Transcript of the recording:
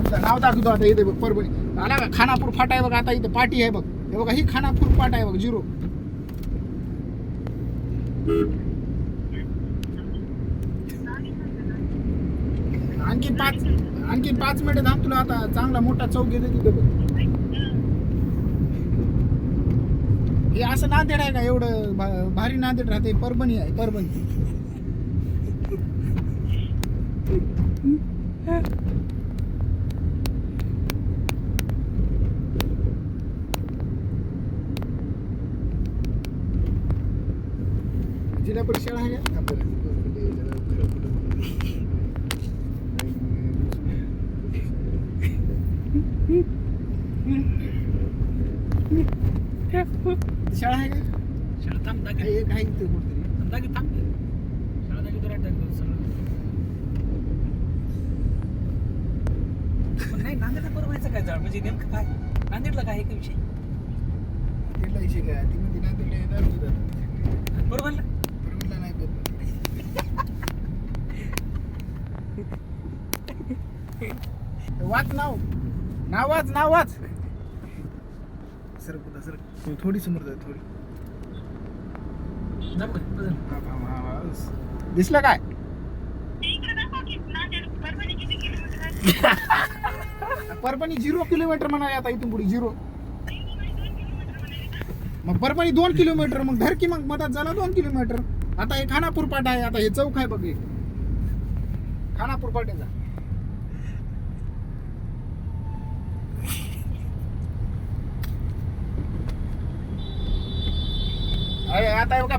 आमचं नाव दाखवतो आता इथे बघ परभणी आला का खानापूर फाटा आहे बघ आता इथे पाटी आहे बघ हे बघा ही खानापूर फाटा आहे बघ 0 आणखी 5 मिनिटं थांब तुला आता चांगला मोठा चौक येते तिथे बघ हे असं नांदेड आहे का एवढं भारी नांदेड राहते परभणी आहे परभणी जिल्हा परिषद आहे का शाळा आहे का शाळा थांब दाखव एक आहे इथे कुठेतरी दाखव थांब शाळा दाखव तर पण नाही नांदेडला परवायचं काय झाड म्हणजे नेमकं काय नांदेडला काय आहे का विषय नांदेडला विषय काय ती म्हणजे नांदेडला येणार होतं परभणला परभणीला नाही वाच नाव वाच सर कुठं सर थोडी समोर जाय थोडी दिसलं काय परभणी 0 किलोमीटर म्हणा आता इथून पुढे 0 मग परभणी 2 किलोमीटर मग धर की मग मधात झाला 2 किलोमीटर आता हे खानापूर पाटा आहे आता हे चौक आहे बघ खानापूर पाट्याचा आता बघा